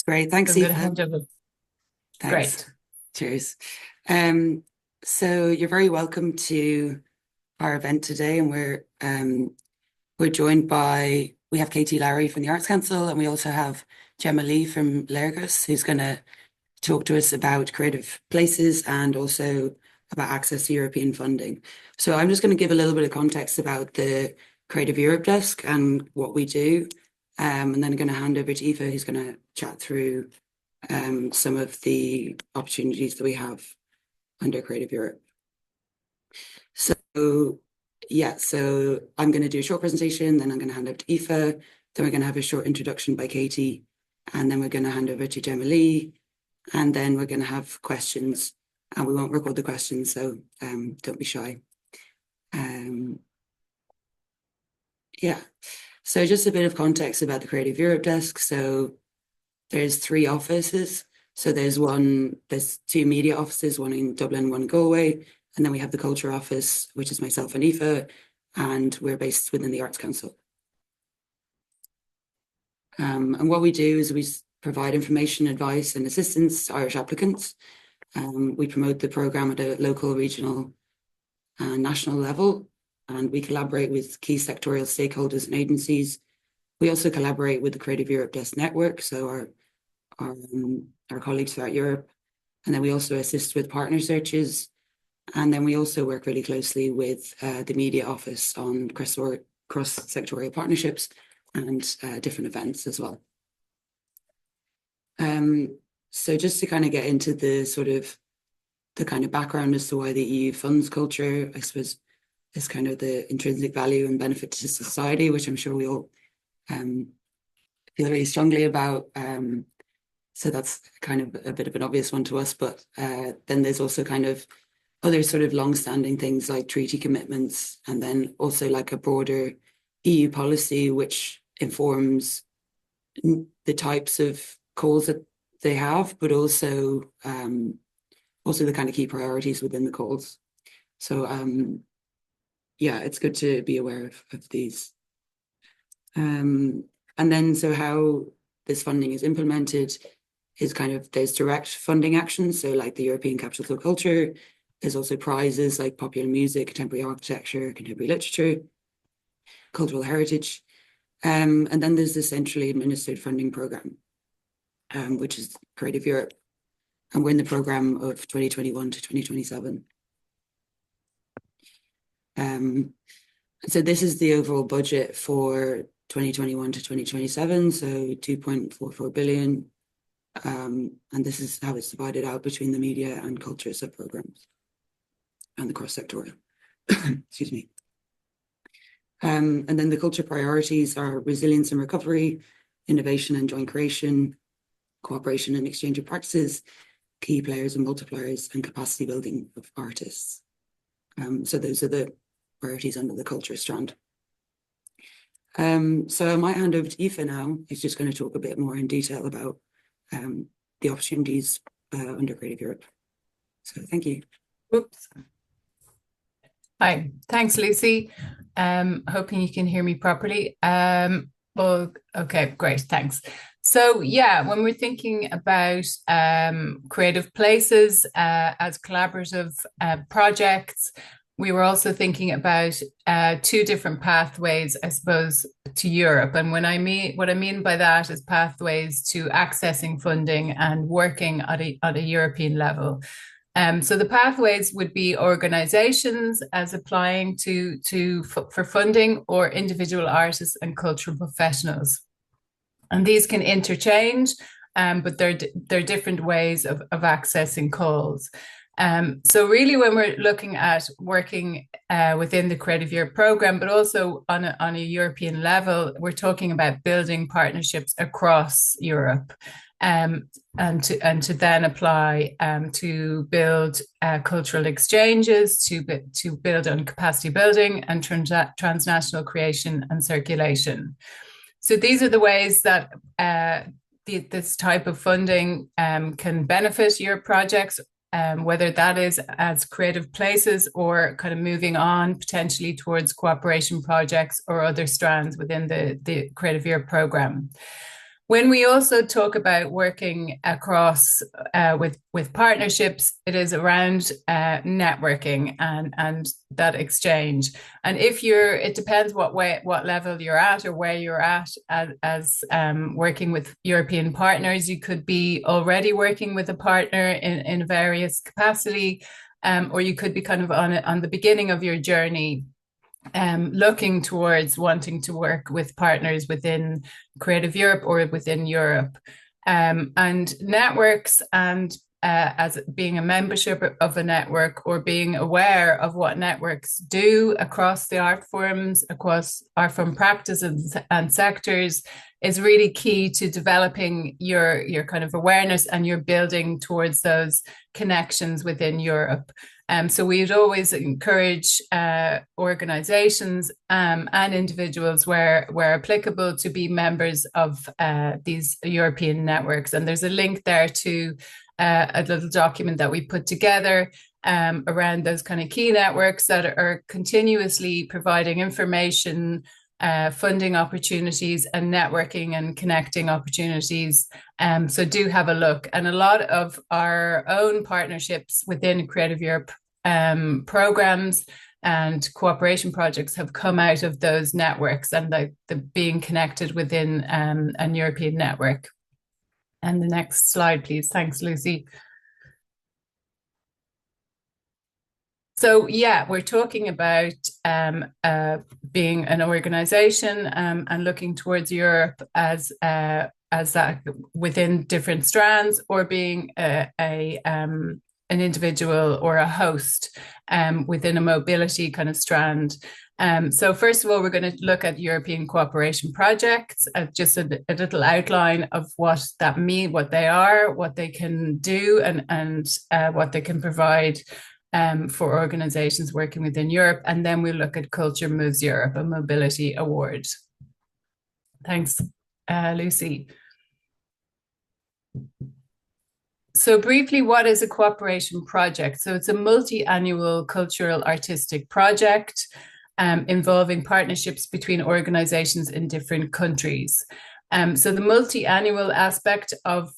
Great. So Thanks, I'm going to Aoife. hand over. Thanks. Great. Cheers. Um, so you're very welcome to our event today, and we're joined by we have Katie Lowry from the Arts Council, and we also have Jemma Lee from Léargas, who's going to talk to us about creative places and also about access to European funding. So I'm just going to give a little bit of context about the Creative Europe Desk and what we do, and then I'm going to hand over to Aoife, who's going to chat through some of the opportunities that we have under Creative Europe. So, yeah, so I'm going to do a short presentation, then I'm going to hand over to Aoife, then we're going to have a short introduction by Katie, and then we're going to hand over to Jemma Lee, and then we're going to have questions, and we won't record the questions, so don't be shy. Yeah, so just a bit of context about the Creative Europe Desk. So there's three offices. So there's two media offices, one in Dublin, one in Galway. And then we have the culture office, which is myself and Aoife, and we're based within the Arts Council. And what we do is we provide information, advice, and assistance to Irish applicants. We promote the programme at a local, regional, and national level, and we collaborate with key sectorial stakeholders and agencies. We also collaborate with the Creative Europe Desk Network, so our colleagues throughout Europe. And then we also assist with partner searches. And then we also work really closely with the media office on cross-sectorial partnerships and different events as well. So just to kind of get into the kind of background as to why the EU funds culture, I suppose, is kind of the intrinsic value and benefit to society, which I'm sure we all feel really strongly about. So that's kind of a bit of an obvious one to us, but then there's also kind of other sort of long-standing things like treaty commitments, and then also like a broader EU policy which informs the types of calls that they have, but also the kind of key priorities within the calls. So yeah, it's good to be aware of these. And then so how this funding is implemented is kind of, there's direct funding actions, so like the European Capitals of Culture. There's also prizes like popular music, contemporary architecture, contemporary literature, cultural heritage. And then there's the centrally administered funding programme, which is Creative Europe. And we're in the programme of 2021 to 2027. So this is the overall budget for 2021 to 2027, so 2.44 billion. And this is how it's divided out between the media and culture sub-programmes and the cross-sectorial. Excuse me. And then the culture priorities are resilience and recovery, innovation and joint creation, cooperation and exchange of practices, key players and multipliers, and capacity building of artists. So those are the priorities under the culture strand. So I might hand over to Aoife now. He's just going to talk a bit more in detail about the opportunities under Creative Europe. So thank you. Oops. Hi, thanks, Lucy. Hoping you can hear me properly. Well, okay, great, thanks. So yeah, when we're thinking about creative places as collaborative projects, we were also thinking about two different pathways, I suppose, to Europe. And what I mean by that is pathways to accessing funding and working at a European level. So the pathways would be organizations as applying for funding, or individual artists and cultural professionals. And these can interchange, but they're different ways of accessing calls. So really, when we're looking at working within the Creative Europe programme, but also on a European level, we're talking about building partnerships across Europe. And to then apply to build cultural exchanges, to build on capacity building and transnational creation and circulation. So these are the ways that this type of funding can benefit your projects, whether that is as creative places or kind of moving on potentially towards cooperation projects or other strands within the Creative Europe programme. When we also talk about working across with partnerships, it is around networking and that exchange. And if you're, it depends what level you're at or where you're at as working with European partners. You could be already working with a partner in various capacity, or you could be kind of on the beginning of your journey, looking towards wanting to work with partners within Creative Europe or within Europe. And networks and as being a membership of a network or being aware of what networks do across the art forms, across art form practices and sectors is really key to developing your kind of awareness and your building towards those connections within Europe. So we'd always encourage organizations and individuals where applicable to be members of these European networks. And there's a link there to a little document that we put together around those kind of key networks that are continuously providing information, funding opportunities and networking and connecting opportunities. So do have a look. And a lot of our own partnerships within Creative Europe programs and cooperation projects have come out of those networks and the being connected within an European network. And the next slide, please. Thanks, Lucy. So yeah, we're talking about being an organization and looking towards Europe as that within different strands, or being an individual or a host within a mobility kind of strand. So first of all, we're going to look at European cooperation projects, just a little outline of what that mean, what they are, what they can do, and what they can provide for organizations working within Europe. And then we'll look at Culture Moves Europe, a mobility award. Thanks, Lucy. So briefly, what is a cooperation project? So it's a multi-annual cultural artistic project involving partnerships between organizations in different countries. So the multi-annual aspect of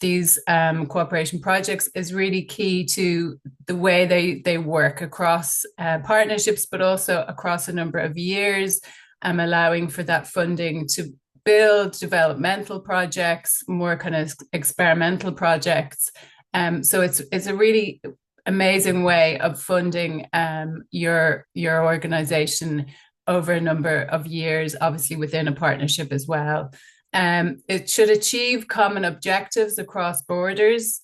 these cooperation projects is really key to the way they work across partnerships, but also across a number of years, allowing for that funding to build developmental projects, more kind of experimental projects. So it's a really amazing way of funding your organization over a number of years, obviously within a partnership as well. It should achieve common objectives across borders,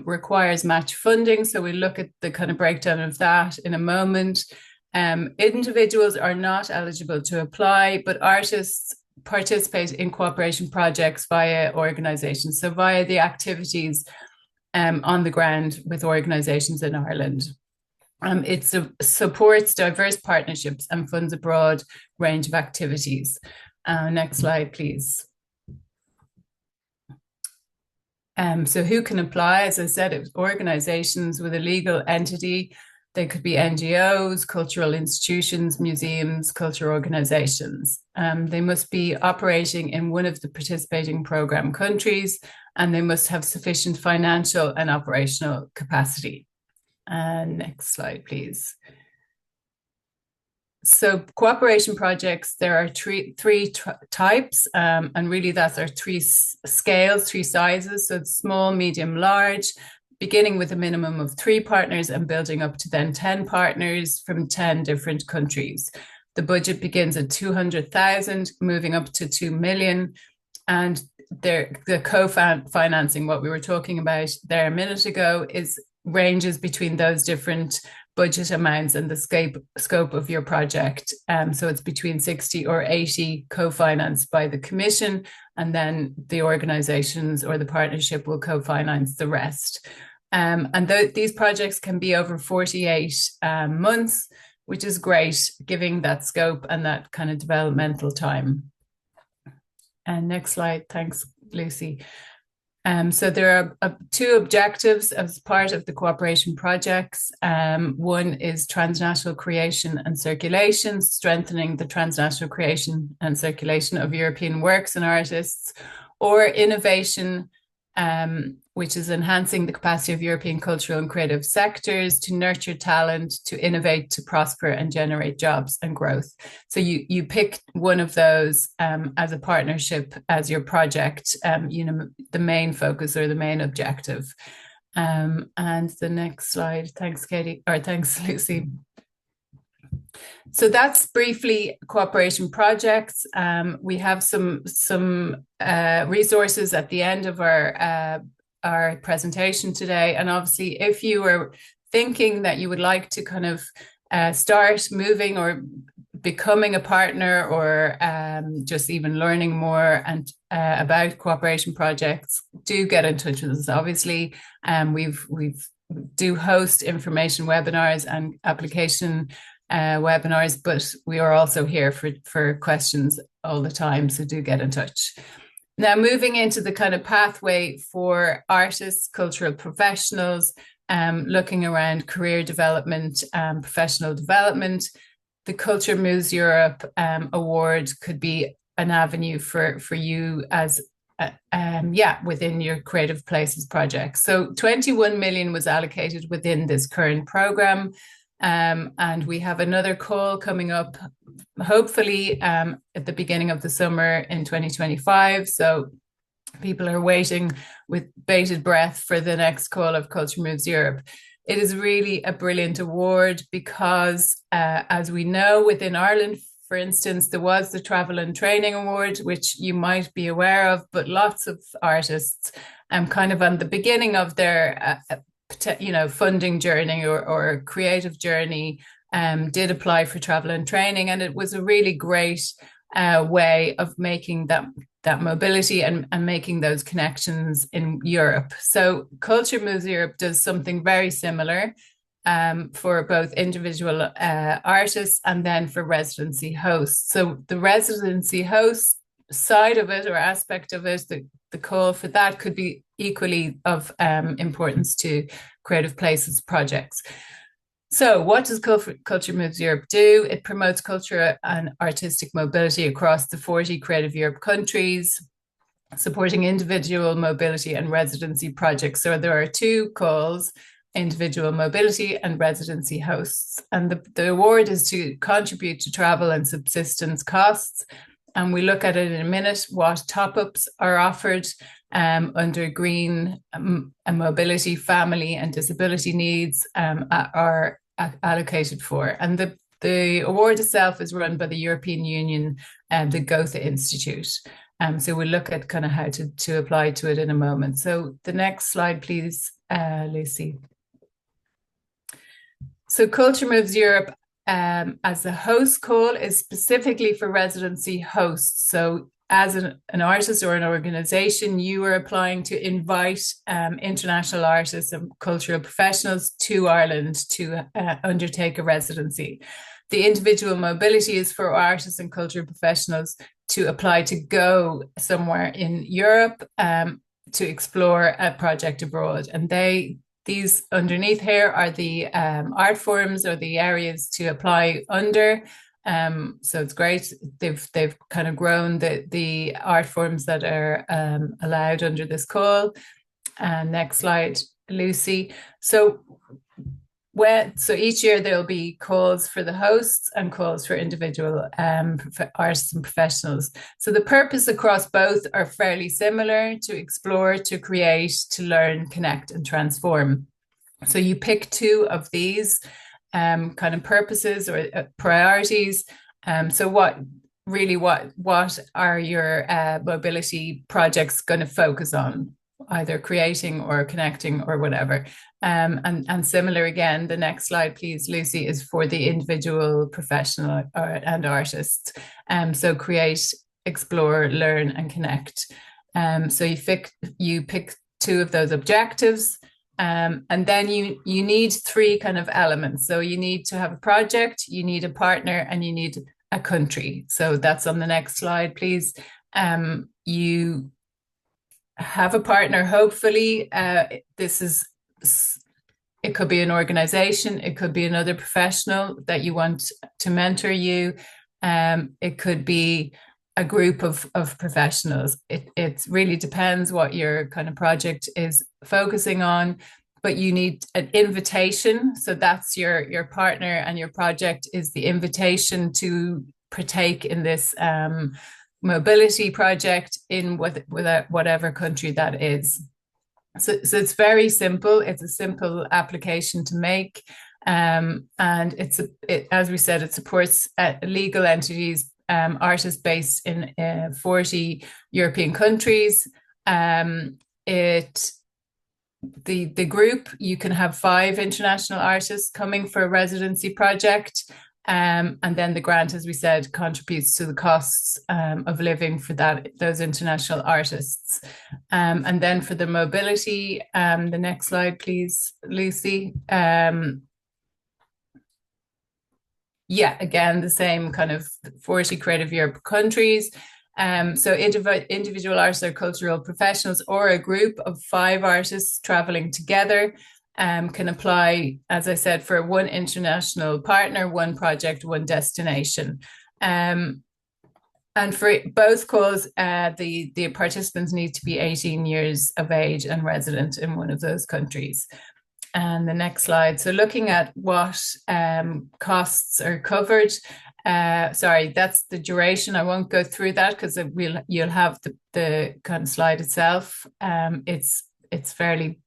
requires match funding. So we look at the kind of breakdown of that in a moment. Individuals are not eligible to apply, but artists participate in cooperation projects via organizations, so via the activities on the ground with organizations in Ireland. It supports diverse partnerships and funds a broad range of activities. Next slide, please. So who can apply? As I said, it was organizations with a legal entity. They could be NGOs, cultural institutions, museums, culture organizations. They must be operating in one of the participating program countries, and they must have sufficient financial and operational capacity. Next slide, please. So cooperation projects, there are three types, and really that's our three scales, three sizes. So it's small, medium, large, beginning with a minimum of 3 partners and building up to then 10 partners from 10 different countries. The budget begins at 200,000, moving up to 2 million. And the co-financing, what we were talking about there a minute ago, ranges between those different budget amounts and the scope of your project. So it's between 60 or 80 co-financed by the Commission, and then the organizations or the partnership will co-finance the rest. And these projects can be over 48 months, which is great, giving that scope and that kind of developmental time. And next slide, thanks, Lucy. So there are 2 objectives as part of the cooperation projects. One is transnational creation and circulation, strengthening the transnational creation and circulation of European works and artists, or innovation, which is enhancing the capacity of European cultural and creative sectors to nurture talent, to innovate, to prosper, and generate jobs and growth. So you pick one of those as a partnership, as your project, the main focus or the main objective. And the next slide. Thanks, Katie, or thanks, Lucy. So that's briefly cooperation projects. We have some resources at the end of our presentation today. And obviously, if you are thinking that you would like to kind of start moving or becoming a partner, or just even learning more and about cooperation projects, do get in touch with us. Obviously, we've do host information webinars and application webinars, but we are also here for questions all the time, so do get in touch. Now, moving into the kind of pathway for artists, cultural professionals, looking around career development, professional development, the Culture Moves Europe award could be an avenue for you as within your Creative Places project. So 21 million was allocated within this current program. And we have another call coming up, hopefully at the beginning of the summer in 2025. So people are waiting with bated breath for the next call of Culture Moves Europe. It is really a brilliant award because, as we know, within Ireland, for instance, there was the Travel and Training Award, which you might be aware of, but lots of artists kind of on the beginning of their funding journey or creative journey did apply for travel and training, and it was a really great way of making that mobility and making those connections in Europe. So Culture Moves Europe does something very similar for both individual artists and then for residency hosts. So the residency host side of it or aspect of it, the call for that could be equally of importance to Creative Places projects. So what does Culture Moves Europe do? It promotes culture and artistic mobility across the 40 Creative Europe countries, supporting individual mobility and residency projects. So there are two calls: individual mobility and residency hosts. And the award is to contribute to travel and subsistence costs. And we look at it in a minute, what top-ups are offered under green mobility, family and disability needs are allocated for. And the award itself is run by the European Union and the Goethe Institute. So we'll look at kind of how to apply to it in a moment. So the next slide, please, Lucy. So Culture Moves Europe as the host call is specifically for residency hosts. So as an artist or an organization, you are applying to invite international artists and cultural professionals to Ireland to undertake a residency. The individual mobility is for artists and cultural professionals to apply to go somewhere in Europe to explore a project abroad. And these underneath here are the art forms or the areas to apply under. So it's great. They've kind of grown the art forms that are allowed under this call. Next slide, Lucy. So each year there'll be calls for the hosts and calls for individual artists and professionals. So the purpose across both are fairly similar: to explore, to create, to learn, connect, and transform. So you pick two of these kind of purposes or priorities. So what are your mobility projects going to focus on? Either creating or connecting or whatever. And similar again, the next slide, please, Lucy, is for the individual professional and artist. So create, explore, learn, and connect. So you pick two of those objectives. And then you need three kind of elements. So you need to have a project, you need a partner, and you need a country. So that's on the next slide, please. You have a partner, hopefully. It could be an organization, it could be another professional that you want to mentor you. It could be a group of professionals. It really depends what your kind of project is focusing on, but you need an invitation. So that's your partner, and your project is the invitation to partake in this mobility project in whatever country that is. So it's very simple. It's a simple application to make. And as we said, it supports legal entities, artists based in 40 European countries. The group, you can have 5 international artists coming for a residency project. And then the grant, as we said, contributes to the costs of living for those international artists. And then for the mobility, the next slide, please, Lucy. Yeah, again, the same kind of 40 Creative Europe countries. So individual artists or cultural professionals, or a group of 5 artists traveling together, can apply, as I said, for one international partner, one project, one destination. And for both calls, the participants need to be 18 years of age and resident in one of those countries. And the next slide. So looking at what costs are covered. Sorry, that's the duration. I won't go through that because you'll have the kind of slide itself. It's fairly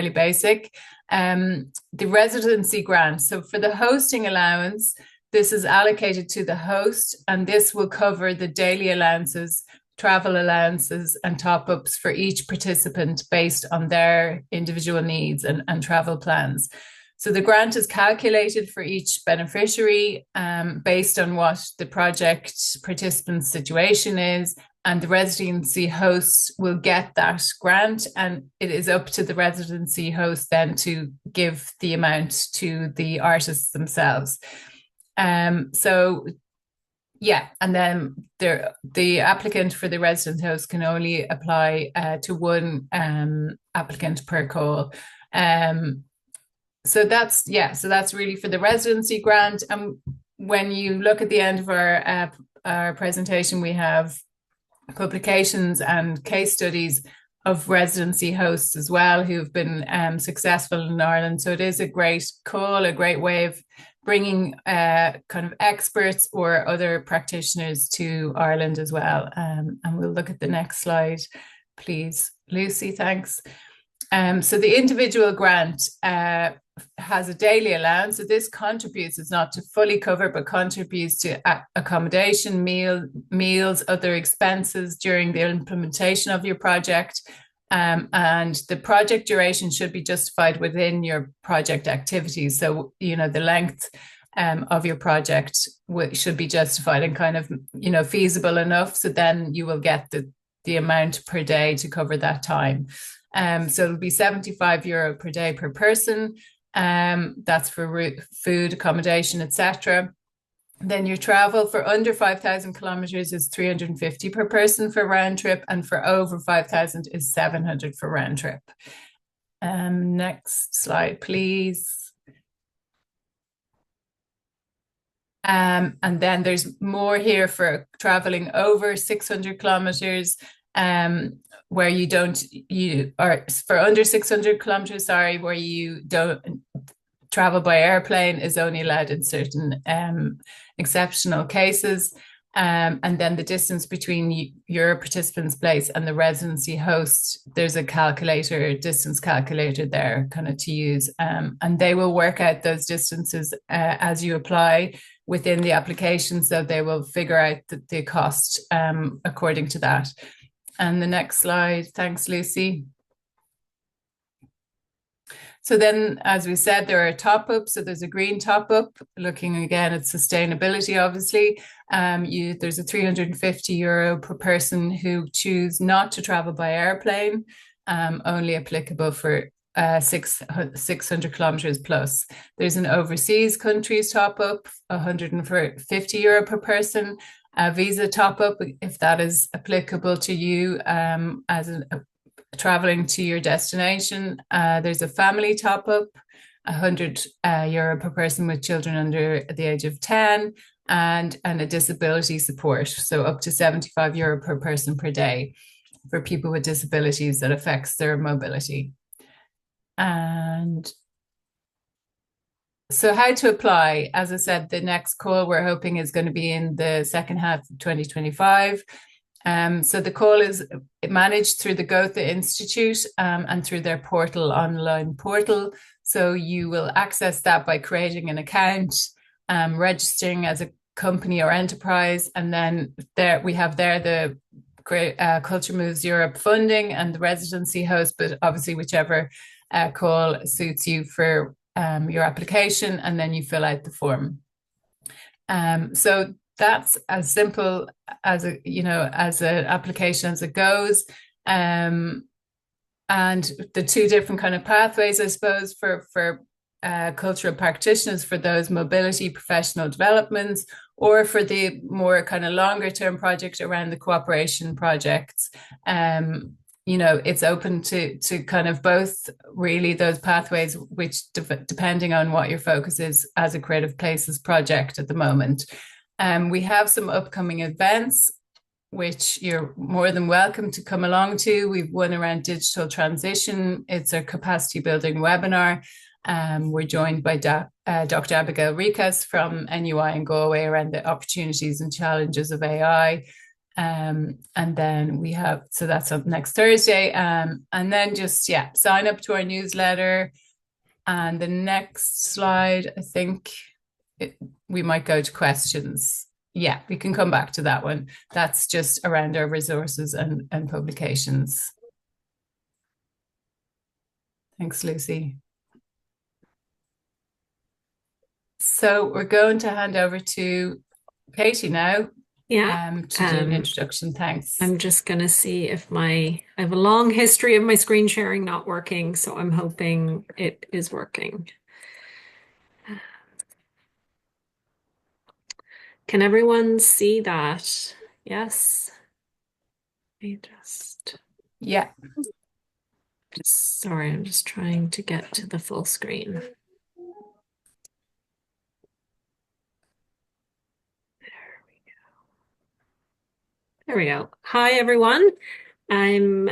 basic. The residency grant. So for the hosting allowance, this is allocated to the host, and this will cover the daily allowances, travel allowances, and top-ups for each participant based on their individual needs and travel plans. So the grant is calculated for each beneficiary based on what the project participant's situation is, and the residency hosts will get that grant, and it is up to the residency host then to give the amount to the artists themselves. So yeah, and then the applicant for the resident host can only apply to one applicant per call. So that's really for the residency grant. And when you look at the end of our presentation, we have publications and case studies of residency hosts as well who've been successful in Ireland. So it is a great call, a great way of bringing kind of experts or other practitioners to Ireland as well. And we'll look at the next slide, please. Lucy, thanks. So the individual grant has a daily allowance. So this contributes, it's not to fully cover, but contributes to accommodation, meals, other expenses during the implementation of your project. And the project duration should be justified within your project activities. So, the length of your project should be justified and kind of, feasible enough. So then you will get the amount per day to cover that time. So it'll be €75 per day per person. That's for food, accommodation, etc. Then your travel for under 5,000 kilometers is 350 per person for round trip, and for over 5,000 is 700 for round trip. Next slide, please. And then there's more here for traveling over 600 kilometers, where for under 600 kilometers, where you don't travel by airplane is only allowed in certain exceptional cases. And then the distance between your participant's place and the residency host, there's a distance calculator there kind of to use. And they will work out those distances as you apply within the application. So they will figure out the cost according to that. And the next slide. Thanks, Lucy. So then, as we said, there are top-ups. So there's a green top-up, looking again at sustainability, obviously. There's a €350 per person who choose not to travel by airplane, only applicable for 600 kilometers plus. There's an overseas countries top-up, €150 per person. A visa top-up, if that is applicable to you as traveling to your destination. There's a family top-up, €100 per person with children under the age of 10, and a disability support. So up to €75 per person per day for people with disabilities that affects their mobility. And so how to apply, as I said, the next call we're hoping is going to be in the second half of 2025. So the call is managed through the Goethe Institute and through their online portal. So you will access that by creating an account, registering as a company or enterprise, and then there we have the Culture Moves Europe funding and the residency host, but obviously whichever call suits you for your application, and then you fill out the form. So that's as simple as as an application as it goes. And the two different kind of pathways, I suppose, for cultural practitioners, for those mobility professional developments, or for the more kind of longer term project around the cooperation projects. It's open to kind of both, really, those pathways, which depending on what your focus is as a Creative Places project at the moment. We have some upcoming events, which you're more than welcome to come along to. We've one around digital transition. It's a capacity building webinar. We're joined by Dr. Abigail Rikas from NUI in Galway around the opportunities and challenges of AI. And then we have, so that's up next Thursday. And then just, sign up to our newsletter. And the next slide, I think we might go to questions. Yeah, we can come back to that one. That's just around our resources and publications. Thanks, Lucy. So we're going to hand over to Katie now. To do an introduction. Thanks. I'm just going to see if I have a long history of my screen sharing not working, so I'm hoping it is working. Can everyone see that? Yes. Yeah. Sorry, I'm just trying to get to the full screen. There we go. Hi, everyone. I'm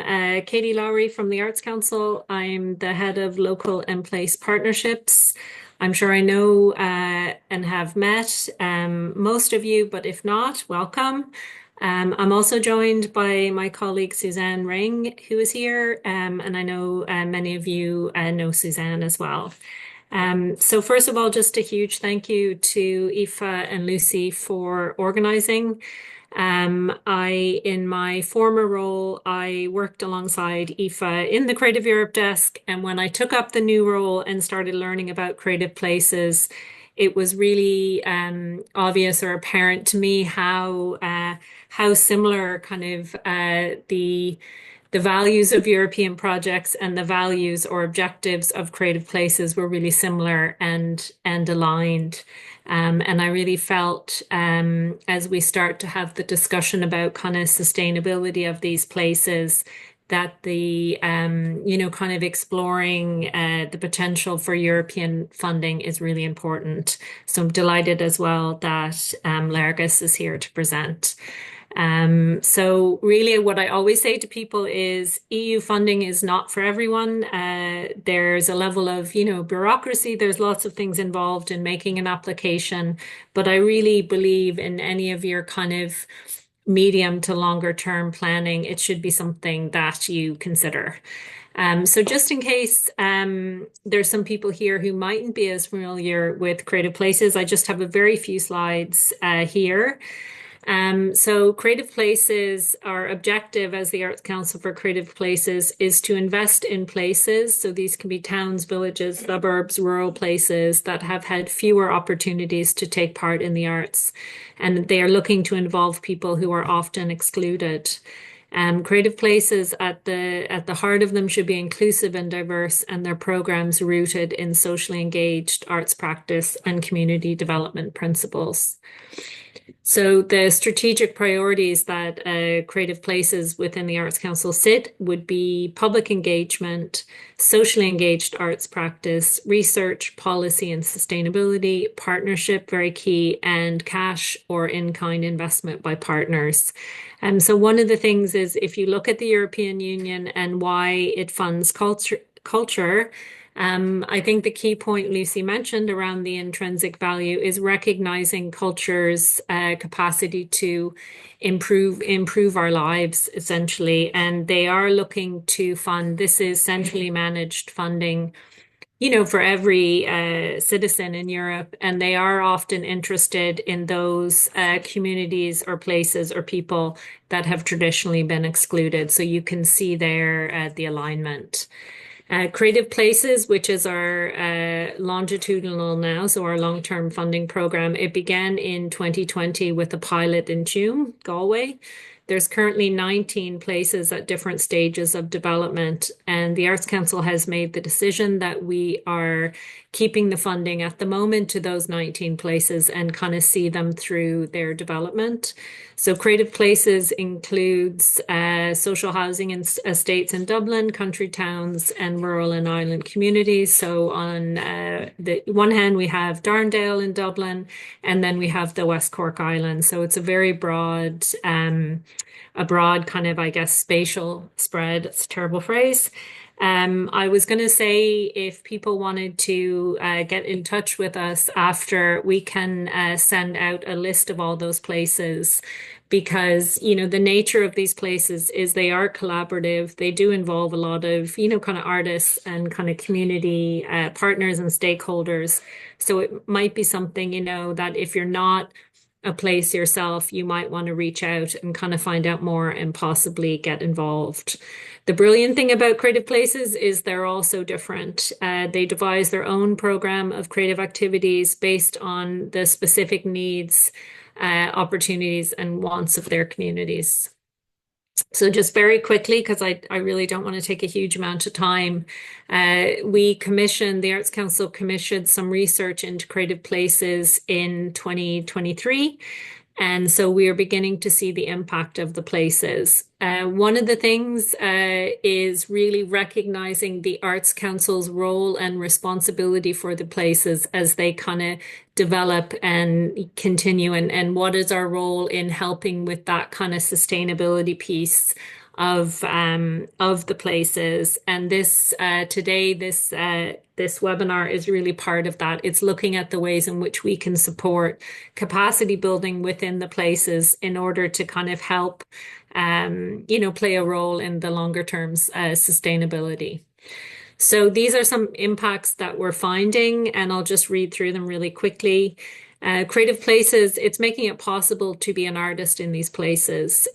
Katie Lowry from the Arts Council. I'm the head of local and place partnerships. I'm sure I know and have met most of you, but if not, welcome. I'm also joined by my colleague Suzanne Ring, who is here, and I know many of you know Suzanne as well. So first of all, just a huge thank you to Aoife and Lucy for organising. In my former role, I worked alongside Aoife in the Creative Europe desk, and when I took up the new role and started learning about Creative Places, it was really obvious or apparent to me how similar kind of the values of European projects and the values or objectives of Creative Places were really similar and aligned. And I really felt as we start to have the discussion about kind of sustainability of these places, that the, kind of exploring the potential for European funding is really important. So I'm delighted as well that Léargas is here to present. So really what I always say to people is EU funding is not for everyone. There's a level of, bureaucracy. There's lots of things involved in making an application, but I really believe in any of your kind of medium to longer term planning, it should be something that you consider. So just in case there's some people here who mightn't be as familiar with Creative Places, I just have a very few slides here. So Creative Places, our objective as the Arts Council for Creative Places is to invest in places. So these can be towns, villages, suburbs, rural places that have had fewer opportunities to take part in the arts. And they are looking to involve people who are often excluded. Creative Places at the heart of them should be inclusive and diverse, and their programs rooted in socially engaged arts practice and community development principles. So the strategic priorities that creative places within the Arts Council sit would be public engagement, socially engaged arts practice, research, policy and sustainability, partnership, very key, and cash or in-kind investment by partners. So one of the things is if you look at the European Union and why it funds culture, I think the key point Lucy mentioned around the intrinsic value is recognizing culture's capacity to improve our lives, essentially. And they are looking to fund, this is centrally managed funding, for every citizen in Europe. And they are often interested in those communities or places or people that have traditionally been excluded. So you can see there the alignment. Creative Places, which is our longitudinal now, so our long-term funding program, it began in 2020 with a pilot in Tuam, Galway. There's currently 19 places at different stages of development, and the Arts Council has made the decision that we are keeping the funding at the moment to those 19 places and kind of see them through their development. So Creative Places includes social housing and estates in Dublin, country towns, and rural and island communities. So on the one hand, we have Darndale in Dublin, and then we have the West Cork Island. So it's a very broad kind of, I guess, spatial spread. It's a terrible phrase. I was going to say if people wanted to get in touch with us after, we can send out a list of all those places because, the nature of these places is they are collaborative. They do involve a lot of, kind of artists and kind of community partners and stakeholders. So it might be something, that if you're not a place yourself, you might want to reach out and kind of find out more and possibly get involved. The brilliant thing about Creative Places is they're all so different. They devise their own program of creative activities based on the specific needs, opportunities, and wants of their communities. So just very quickly, because I really don't want to take a huge amount of time, the Arts Council commissioned some research into creative places in 2023. And so we are beginning to see the impact of the places. One of the things is really recognizing the Arts Council's role and responsibility for the places as they kind of develop and continue, and what is our role in helping with that kind of sustainability piece of the places. And this today, this webinar is really part of that. It's looking at the ways in which we can support capacity building within the places in order to kind of help, play a role in the longer term sustainability. So these are some impacts that we're finding, and I'll just read through them really quickly. Creative Places, it's making it possible to be an artist in these places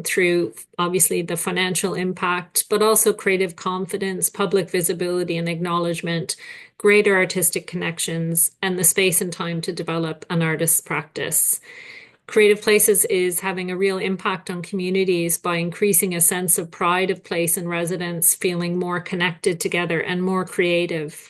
through obviously the financial impact, but also creative confidence, public visibility and acknowledgement, greater artistic connections, and the space and time to develop an artist's practice. Creative Places is having a real impact on communities by increasing a sense of pride of place and residents, feeling more connected together and more creative.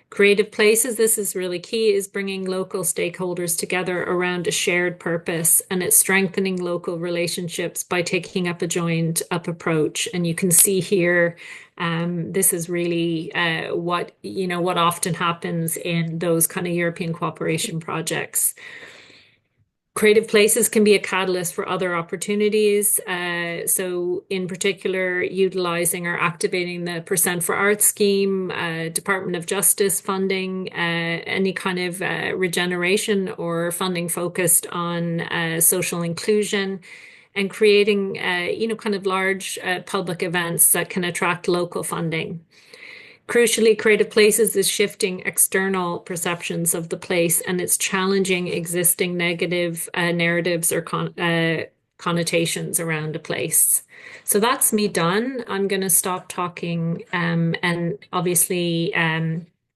Creative Places, this is really key, is bringing local stakeholders together around a shared purpose, and it's strengthening local relationships by taking up a joined up approach. And you can see here, this is really what often happens in those kind of European cooperation projects. Creative Places can be a catalyst for other opportunities. So in particular, utilizing or activating the Percent for Arts scheme, Department of Justice funding, any kind of regeneration or funding focused on social inclusion, and creating, kind of large public events that can attract local funding. Crucially, Creative Places is shifting external perceptions of the place, and it's challenging existing negative narratives or connotations around a place. So that's me done. I'm going to stop talking and obviously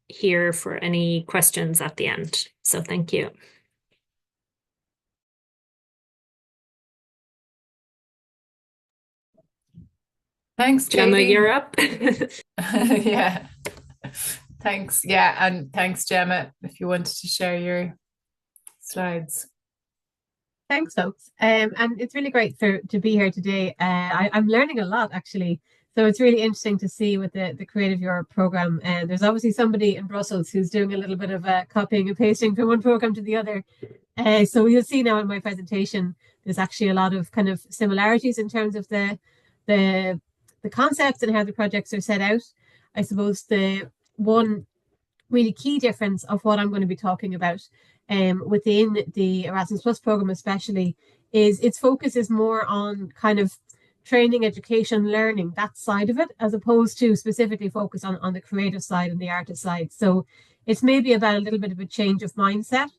here for any questions at the end. So thank you. Thanks, Jemma, Katie. you're up. Yeah. Thanks. Yeah, and thanks, Jemma, if you wanted to share your slides. Thanks, folks. And it's really great to be here today. I'm learning a lot, actually. So it's really interesting to see with the Creative Europe program. And there's obviously somebody in Brussels who's doing a little bit of copying and pasting from one program to the other. So you'll see now in my presentation, there's actually a lot of kind of similarities in terms of the concepts and how the projects are set out. I suppose the one really key difference of what I'm going to be talking about within the Erasmus Plus program especially is its focus is more on kind of training, education, learning, that side of it, as opposed to specifically focus on the creative side and the artist side. So it's maybe about a little bit of a change of mindset.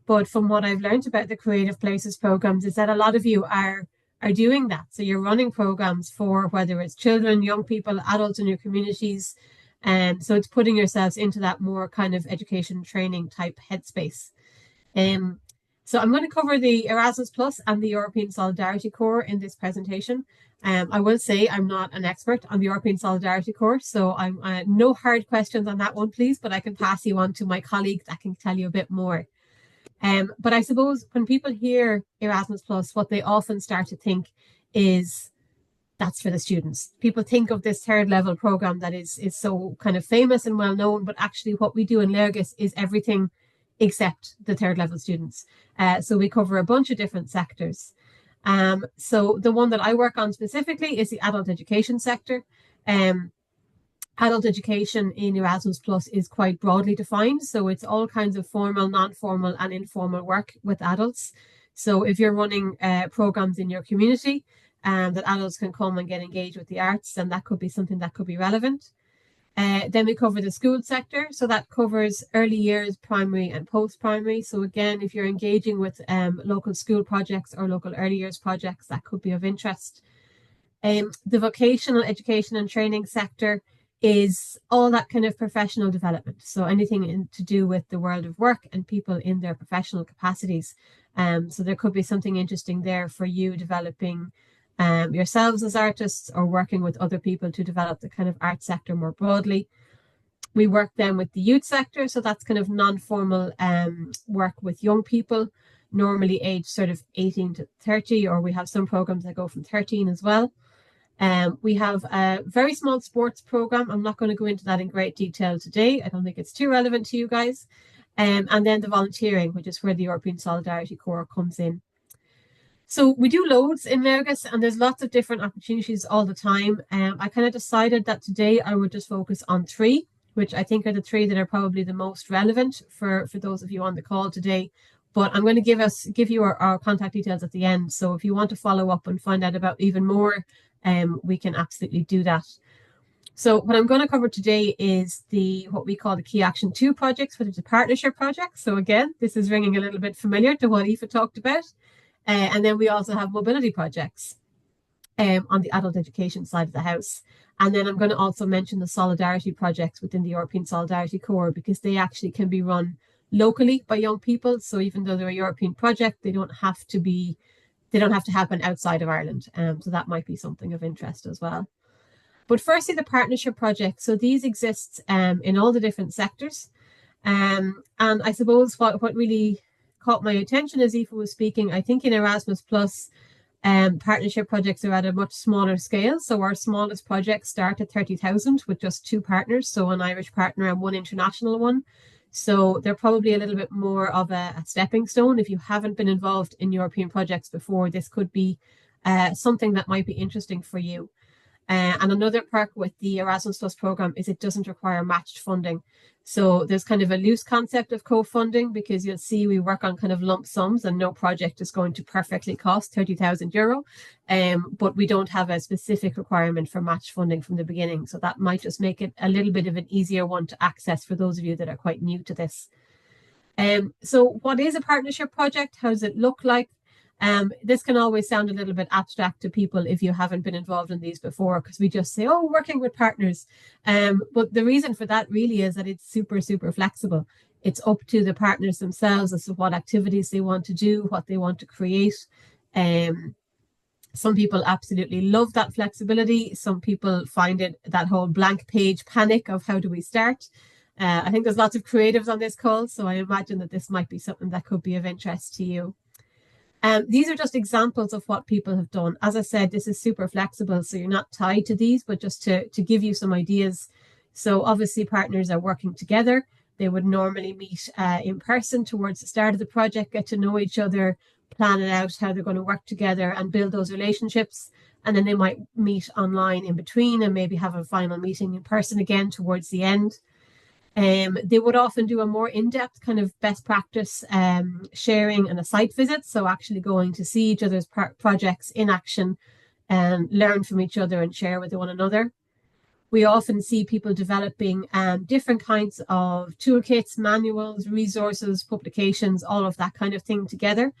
But from what I've learned about the Creative Places programs is that a lot of you are doing that. So you're running programs for whether it's children, young people, adults in your communities. And so it's putting yourselves into that more kind of education training type headspace. So I'm going to cover the Erasmus Plus and the European Solidarity Corps in this presentation. I will say I'm not an expert on the European Solidarity Corps, so I'm no hard questions on that one, please, but I can pass you on to my colleague that can tell you a bit more. But I suppose when people hear Erasmus Plus, what they often start to think is that's for the students. People think of this third level program that is so kind of famous and well known, but actually what we do in Léargas is everything except the third level students. So we cover a bunch of different sectors. So the one that I work on specifically is the adult education sector. Adult education in Erasmus Plus is quite broadly defined. So it's all kinds of formal, non-formal and informal work with adults. So if you're running programs in your community that adults can come and get engaged with the arts, then that could be something that could be relevant. Then we cover the school sector. So that covers early years, primary and post-primary. So again, if you're engaging with local school projects or local early years projects, that could be of interest. The vocational education and training sector is all that kind of professional development. So anything to do with the world of work and people in their professional capacities. So there could be something interesting there for you developing yourselves as artists or working with other people to develop the kind of art sector more broadly. We work then with the youth sector. So that's kind of non-formal work with young people, normally aged sort of 18 to 30, or we have some programs that go from 13 as well. We have a very small sports program. I'm not going to go into that in great detail today. I don't think it's too relevant to you guys. And then the volunteering, which is where the European Solidarity Corps comes in. So we do loads in Léargas and there's lots of different opportunities all the time. I kind of decided that today I would just focus on three, which I think are the three that are probably the most relevant for those of you on the call today. But I'm going to give you our contact details at the end. So if you want to follow up and find out about even more, we can absolutely do that. So what I'm going to cover today is what we call the Key Action 2 projects, which is a partnership project. So again, this is ringing a little bit familiar to what Aoife talked about. And then we also have mobility projects on the adult education side of the house. And then I'm going to also mention the solidarity projects within the European Solidarity Corps, because they actually can be run locally by young people. So even though they're a European project, they don't have to happen outside of Ireland. So that might be something of interest as well. But firstly, the partnership projects. So these exist in all the different sectors. And I suppose what really caught my attention as Aoife was speaking, I think in Erasmus Plus, partnership projects are at a much smaller scale. So our smallest projects start at 30,000 with just 2 partners. So an Irish partner and 1 international one. So they're probably a little bit more of a stepping stone. If you haven't been involved in European projects before, this could be something that might be interesting for you. And another perk with the Erasmus Plus program is it doesn't require matched funding. So there's kind of a loose concept of co-funding, because you'll see we work on kind of lump sums and no project is going to perfectly cost €30,000. But we don't have a specific requirement for match funding from the beginning. So that might just make it a little bit of an easier one to access for those of you that are quite new to this. So what is a partnership project? How does it look like? This can always sound a little bit abstract to people if you haven't been involved in these before, because we just say, oh, working with partners. But the reason for that really is that it's super, super flexible. It's up to the partners themselves as to what activities they want to do, what they want to create. Some people absolutely love that flexibility. Some people find it that whole blank page panic of how do we start. I think there's lots of creatives on this call, so I imagine that this might be something that could be of interest to you. These are just examples of what people have done. As I said, this is super flexible, so you're not tied to these, but just to give you some ideas. So obviously partners are working together. They would normally meet in person towards the start of the project, get to know each other, plan it out how they're going to work together and build those relationships. And then they might meet online in between and maybe have a final meeting in person again towards the end. They would often do a more in-depth kind of best practice sharing and a site visit. So actually going to see each other's projects in action and learn from each other and share with one another. We often see people developing different kinds of toolkits, manuals, resources, publications, all of that kind of thing together.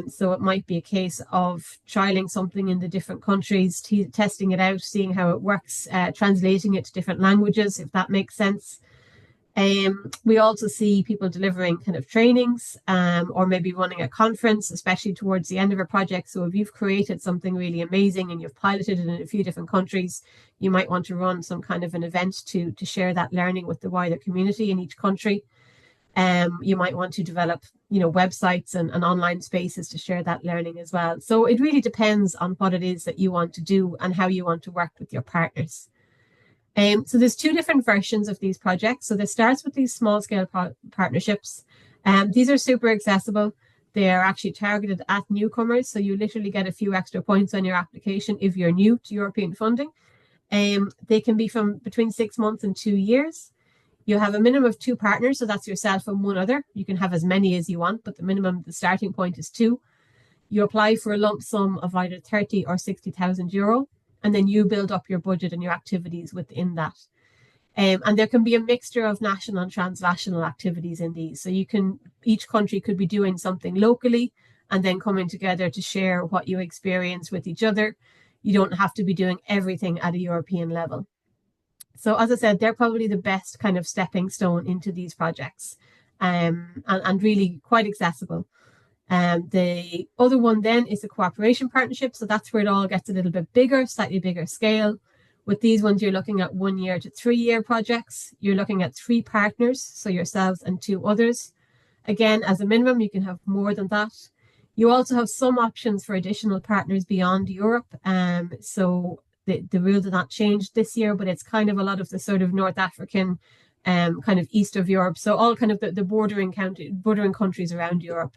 So it might be a case of trialing something in the different countries, testing it out, seeing how it works, translating it to different languages, if that makes sense. We also see people delivering kind of trainings or maybe running a conference, especially towards the end of a project. So if you've created something really amazing and you've piloted it in a few different countries, you might want to run some kind of an event to share that learning with the wider community in each country. You might want to develop, websites and online spaces to share that learning as well. So it really depends on what it is that you want to do and how you want to work with your partners. So there's two different versions of these projects. So this starts with these small scale partnerships. These are super accessible. They are actually targeted at newcomers. So you literally get a few extra points on your application if you're new to European funding. They can be from between 6 months and 2 years. You have a minimum of 2 partners. So that's yourself and one other. You can have as many as you want, but the minimum, the starting point is 2. You apply for a lump sum of either 30 or 60,000 euro. And then you build up your budget and your activities within that. And there can be a mixture of national and transnational activities in these. So each country could be doing something locally and then coming together to share what you experience with each other. You don't have to be doing everything at a European level. So as I said, they're probably the best kind of stepping stone into these projects and really quite accessible. The other one then is the cooperation partnership. So that's where it all gets a little bit bigger, slightly bigger scale. With these ones, you're looking at 1 year to 3 year projects. You're looking at 3 partners, so yourselves and 2 others. Again, as a minimum, you can have more than that. You also have some options for additional partners beyond Europe. So the rules have not changed this year, but it's kind of a lot of the sort of North African, kind of east of Europe. So all kind of the bordering countries around Europe.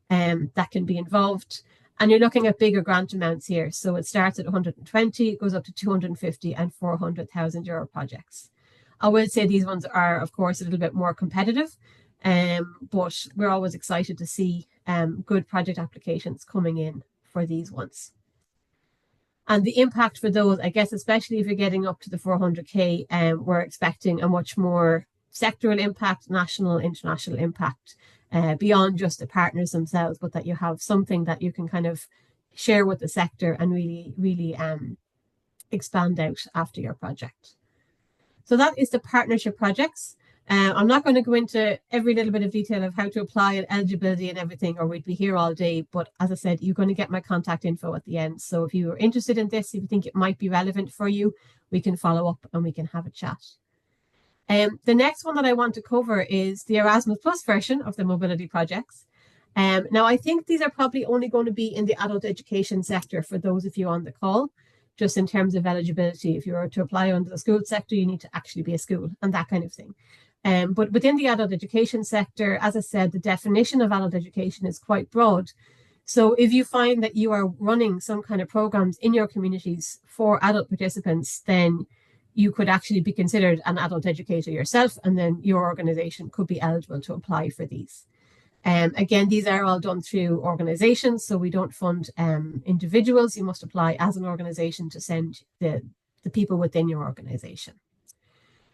That can be involved, and you're looking at bigger grant amounts here. So it starts at 120, it goes up to 250 and 400,000 euro projects. I will say these ones are, of course, a little bit more competitive, but we're always excited to see good project applications coming in for these ones. And the impact for those, I guess, especially if you're getting up to the 400k, we're expecting a much more sectoral impact, national, international impact. Beyond just the partners themselves, but that you have something that you can kind of share with the sector and really expand out after your project. So that is the partnership projects. I'm not going to go into every little bit of detail of how to apply and eligibility and everything, or we'd be here all day. But as I said, you're going to get my contact info at the end. So if you are interested in this, if you think it might be relevant for you, we can follow up and we can have a chat. The next one that I want to cover is the Erasmus Plus version of the mobility projects. Now, I think these are probably only going to be in the adult education sector for those of you on the call, just in terms of eligibility. If you were to apply under the school sector, you need to actually be a school and that kind of thing. But within the adult education sector, as I said, the definition of adult education is quite broad. So if you find that you are running some kind of programs in your communities for adult participants, then you could actually be considered an adult educator yourself, and then your organization could be eligible to apply for these. Again, these are all done through organizations, so we don't fund individuals. You must apply as an organization to send the people within your organization.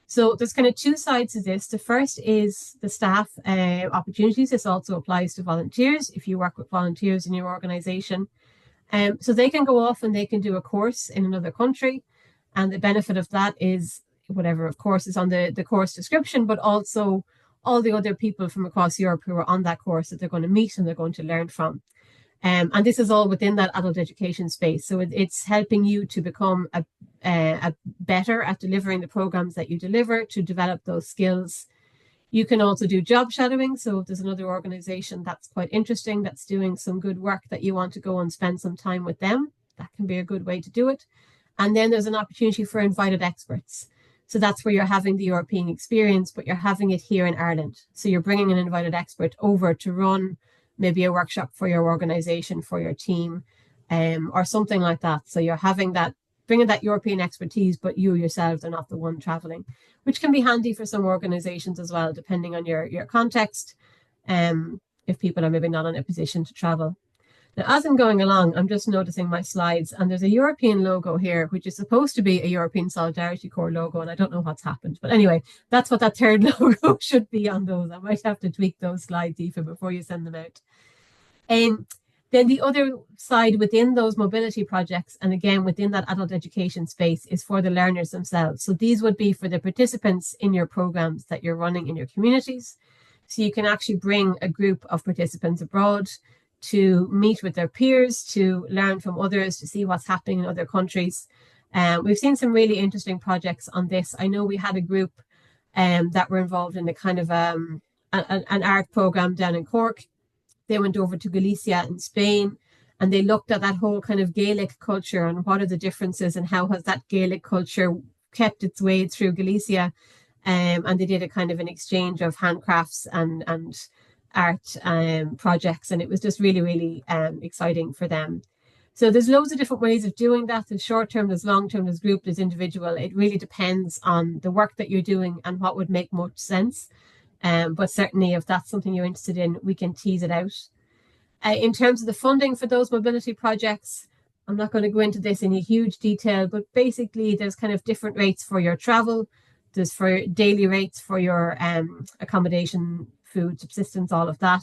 So there's kind of 2 sides to this. The first is the staff opportunities. This also applies to volunteers if you work with volunteers in your organization. So they can go off and they can do a course in another country. And the benefit of that is whatever, of course, is on the course description, but also all the other people from across Europe who are on that course that they're going to meet and they're going to learn from. And this is all within that adult education space. So it's helping you to become a better at delivering the programs that you deliver, to develop those skills. You can also do job shadowing. So if there's another organization that's quite interesting, that's doing some good work that you want to go and spend some time with them, that can be a good way to do it. And then there's an opportunity for invited experts. So that's where you're having the European experience, but you're having it here in Ireland. So you're bringing an invited expert over to run maybe a workshop for your organization, for your team, or something like that. So you're having that, bringing that European expertise, but you yourselves are not the one traveling, which can be handy for some organizations as well, depending on your context, if people are maybe not in a position to travel. Now, as I'm going along, I'm just noticing my slides, and there's a European logo here, which is supposed to be a European Solidarity Corps logo, and I don't know what's happened. But anyway, that's what that third logo should be on those. I might have to tweak those slides, Aoife, before you send them out. Then the other side within those mobility projects, and again, within that adult education space, is for the learners themselves. So these would be for the participants in your programs that you're running in your communities. So you can actually bring a group of participants abroad to meet with their peers, to learn from others, to see what's happening in other countries. We've seen some really interesting projects on this. I know we had a group that were involved in a kind of an art program down in Cork. They went over to Galicia in Spain, and they looked at that whole kind of Gaelic culture and what are the differences and how has that Gaelic culture kept its way through Galicia. And they did a kind of an exchange of handcrafts and art projects, and it was just really, really exciting for them. So there's loads of different ways of doing that. There's short term, there's long term, there's group, there's individual. It really depends on the work that you're doing and what would make most sense. But certainly if that's something you're interested in, we can tease it out. In terms of the funding for those mobility projects, I'm not going to go into this in a huge detail, but basically there's kind of different rates for your travel. There's for daily rates for your accommodation, food, subsistence, all of that.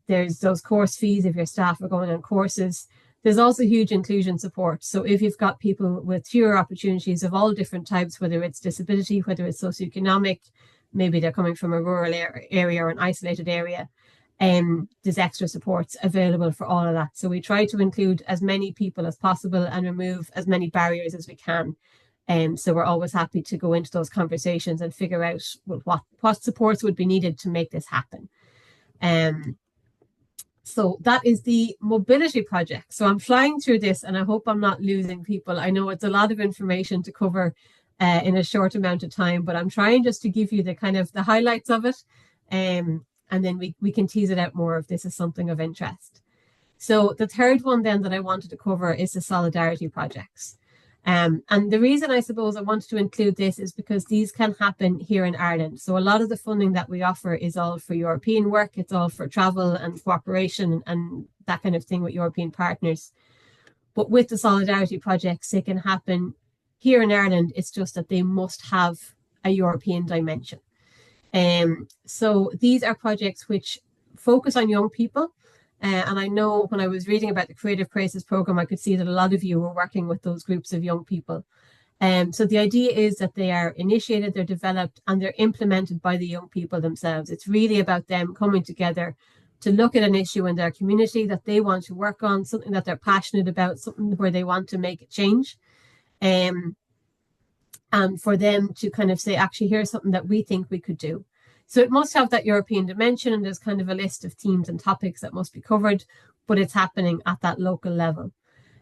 There's those course fees if your staff are going on courses. There's also huge inclusion support. So if you've got people with fewer opportunities of all different types, whether it's disability, whether it's socioeconomic, maybe they're coming from a rural area or an isolated area, there's extra supports available for all of that. So we try to include as many people as possible and remove as many barriers as we can. So we're always happy to go into those conversations and figure out what supports would be needed to make this happen. So that is the mobility project. So I'm flying through this and I hope I'm not losing people. I know it's a lot of information to cover in a short amount of time, but I'm trying just to give you the kind of the highlights of it. And then we can tease it out more if this is something of interest. So the third one then that I wanted to cover is the solidarity projects. And the reason I suppose I wanted to include this is because these can happen here in Ireland. So a lot of the funding that we offer is all for European work. It's all for travel and cooperation and that kind of thing with European partners. But with the solidarity projects, they can happen here in Ireland. It's just that they must have a European dimension. So these are projects which focus on young people. And I know when I was reading about the Creative Places program, I could see that a lot of you were working with those groups of young people. So the idea is that they are initiated, they're developed, and they're implemented by the young people themselves. It's really about them coming together to look at an issue in their community that they want to work on, something that they're passionate about, something where they want to make a change. And for them to kind of say, actually, here's something that we think we could do. So it must have that European dimension, and there's kind of a list of themes and topics that must be covered, but it's happening at that local level.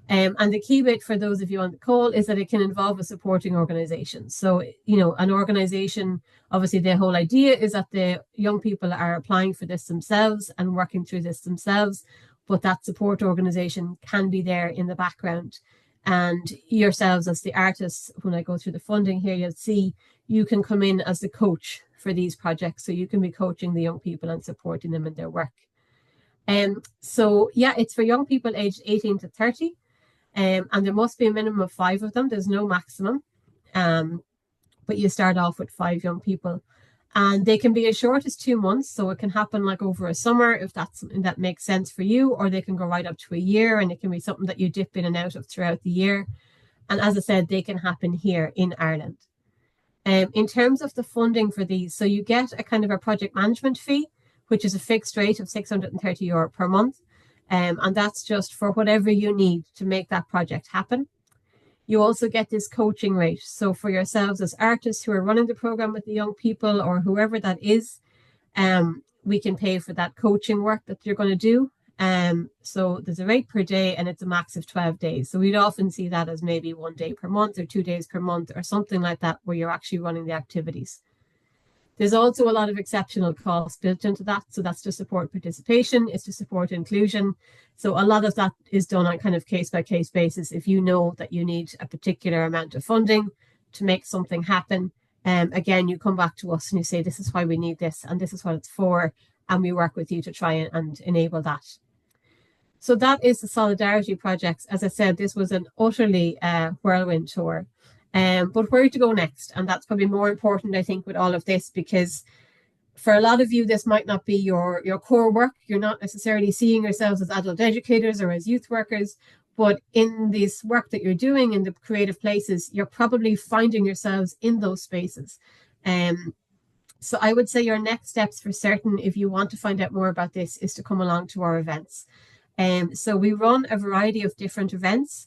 And the key bit for those of you on the call is that it can involve a supporting organisation. So, you know, an organisation, obviously the whole idea is that the young people are applying for this themselves and working through this themselves, but that support organisation can be there in the background. And yourselves as the artists, when I go through the funding here, you'll see you can come in as the coach for these projects. So you can be coaching the young people and supporting them in their work. So yeah, it's for young people aged 18 to 30. And there must be a minimum of 5 of them. There's no maximum. But you start off with 5 young people. And they can be as short as 2 months. So it can happen like over a summer if that's something that makes sense for you, or they can go right up to a year, and it can be something that you dip in and out of throughout the year. And as I said, they can happen here in Ireland. In terms of the funding for these, so you get a kind of a project management fee, which is a fixed rate of €630 per month. And that's just for whatever you need to make that project happen. You also get this coaching rate. So for yourselves as artists who are running the program with the young people or whoever that is, we can pay for that coaching work that you're going to do. So there's a rate per day and it's a max of 12 days. So we'd often see that as maybe 1 day per month or 2 days per month or something like that, where you're actually running the activities. There's also a lot of exceptional costs built into that. So that's to support participation, it's to support inclusion. So a lot of that is done on kind of case by case basis. If you know that you need a particular amount of funding to make something happen, again, you come back to us and you say, this is why we need this and this is what it's for. And we work with you to try and enable that. So that is the Solidarity Projects. As I said, this was an utterly whirlwind tour. But where to go next? And that's probably more important, I think, with all of this, because for a lot of you, this might not be your core work. You're not necessarily seeing yourselves as adult educators or as youth workers, but in this work that you're doing in the creative places, you're probably finding yourselves in those spaces. So I would say your next steps for certain, if you want to find out more about this, is to come along to our events. So we run a variety of different events.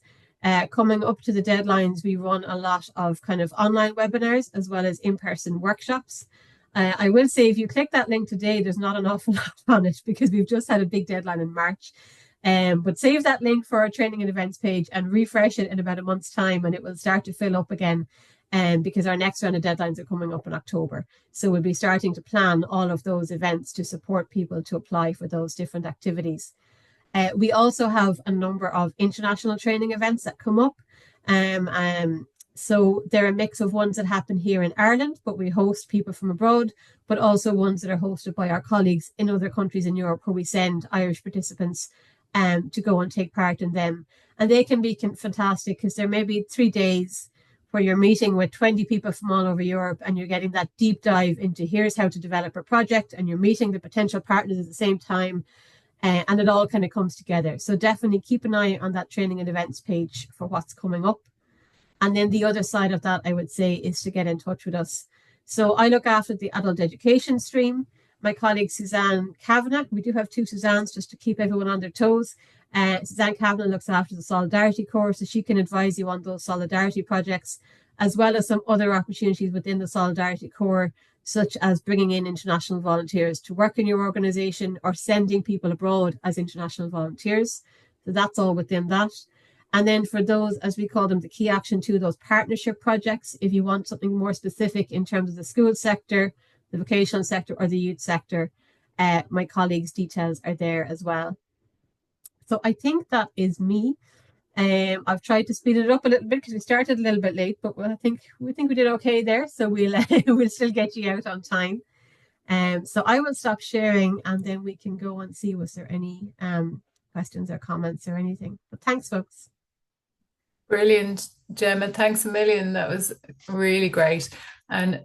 Coming up to the deadlines, we run a lot of kind of online webinars as well as in-person workshops. I will say if you click that link today, there's not an awful lot on it because we've just had a big deadline in March. But save that link for our training and events page and refresh it in about a month's time and it will start to fill up again. Because our next round of deadlines are coming up in October. So we'll be starting to plan all of those events to support people to apply for those different activities. We also have a number of international training events that come up. So they're a mix of ones that happen here in Ireland, but we host people from abroad, but also ones that are hosted by our colleagues in other countries in Europe, where we send Irish participants to go and take part in them. And they can be fantastic because there may be 3 days where you're meeting with 20 people from all over Europe and you're getting that deep dive into here's how to develop a project, and you're meeting the potential partners at the same time, and it all kind of comes together. So definitely keep an eye on that training and events page for what's coming up. And then the other side of that, I would say, is to get in touch with us. So I look after the adult education stream. My colleague Suzanne Kavanagh, we do have 2 Suzannes just to keep everyone on their toes. Suzanne Kavanagh looks after the Solidarity course, so she can advise you on those Solidarity projects, as well as some other opportunities within the Solidarity core, such as bringing in international volunteers to work in your organisation or sending people abroad as international volunteers. So that's all within that. And then for those, as we call them, the key action 2, those partnership projects, if you want something more specific in terms of the school sector, the vocational sector or the youth sector, my colleagues' details are there as well. So I think that is me. I've tried to speed it up a little bit because we started a little bit late, but I think we did okay there. So we'll still get you out on time. So I will stop sharing and then we can go and see was there any questions or comments or anything. But thanks, folks. Brilliant, Jemma. Thanks a million. That was really great. And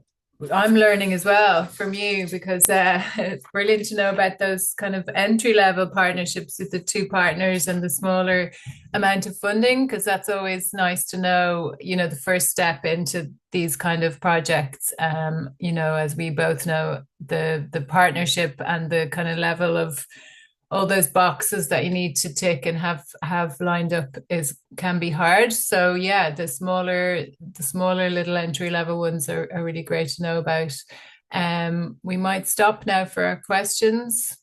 I'm learning as well from you because it's brilliant to know about those kind of entry-level partnerships with the 2 partners and the smaller amount of funding, because that's always nice to know, you know, the first step into these kind of projects. You know, as we both know, the partnership and the kind of level of all those boxes that you need to tick and have lined up can be hard. So yeah, the smaller little entry level ones are really great to know about. We might stop now for our questions.